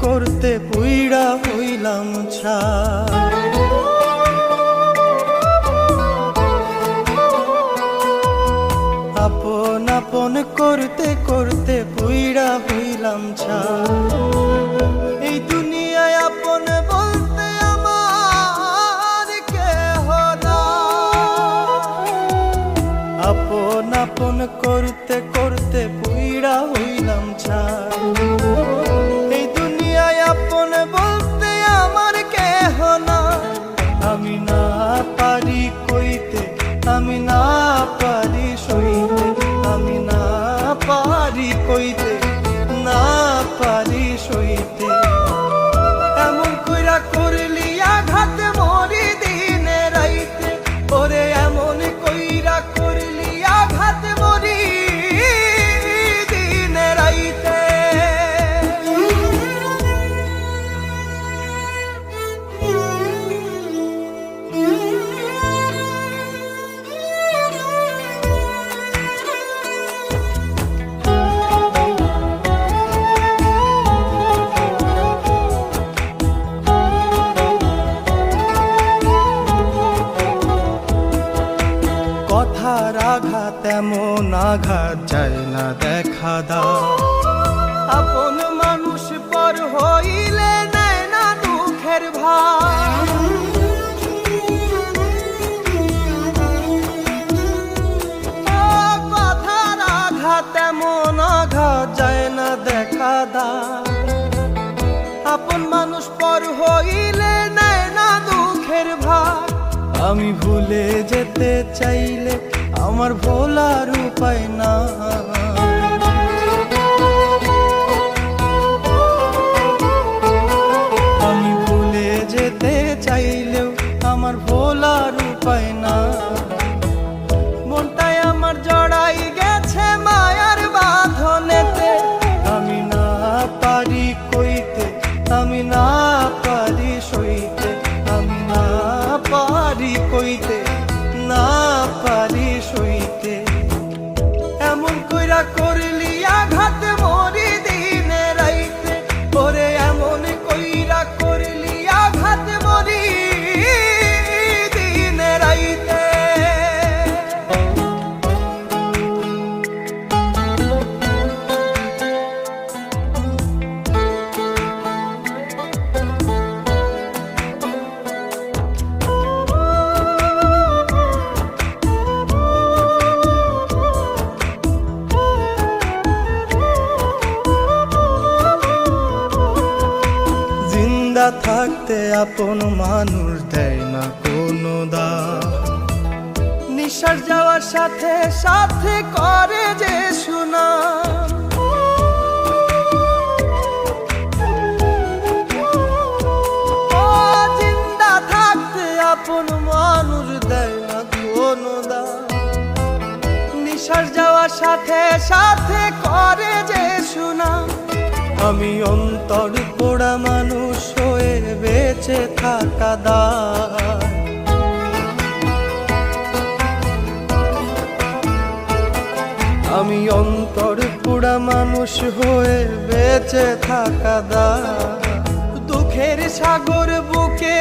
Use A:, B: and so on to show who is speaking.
A: করতে পুইড়া হইলাম ছাই। আপন আপন করতে করতে পুইড়া হইলাম ছাই। এই দুনিয়ায় আপন বলতে আমার কেহ নাই। আপন আপন করতে করতে পুইড়া হইলাম ছাই। এই দুনিয়ায় আপন বলতে আমার কেহ নাই। আমি না পারি কইতে, আমি না পারি সইতে, আমি না পারি কইতে, না পারি সইতে। এমন কইরা করলি আঘাত মরি দিনে রাইতে, ওরে এমন কইরা করলি আঘাত মরি দিনে রাইতে। কথার আঘাত এমন আঘাত যায় না দেখা দাও। আপন মানুষ পর হইলে নেয় না দুঃখের ভার। কথার আঘাত এমন আঘাত যায় না দেখা দাও। আপন মানুষ পর হইলে নেয় না দুঃখের ভার। আমি ভুলে যেতে চাইলে আমার ভোলার উপায় না। আমি ভুলে যেতে চাইলেও আমার ভোলার উপায় না। মনটাই আমার জড়াই গেছে মায়ার বাঁধনেতে। আমি না পারি কইতে, আমি না পারি সইতে, আমি না পারি কইতে, না পারি সইতে। এমন কইরা করলি আঘাত মরি দিনে রাইতে, ওরে এমন কইরা করলি আঘাত মরি দিনে রাইতে। জিন্দা থাকতে আপন মানুষ দেয় না কোনো দাম। নিঃশ্বাস যাওয়ার সাথে সাথে করে যে সুনাম। জিন্দা থাকতে আপন মানুষ দেয় না কোনো দাম। নিঃশ্বাস যাওয়ার সাথে সাথে করে যে সুনাম। আমি অন্তর পোড়া মানুষ হয়ে বেঁচে থাকা দায়। আমি অন্তর পোড়া মানুষ হয়ে বেঁচে থাকা দায়। দুঃখের সাগর বুকে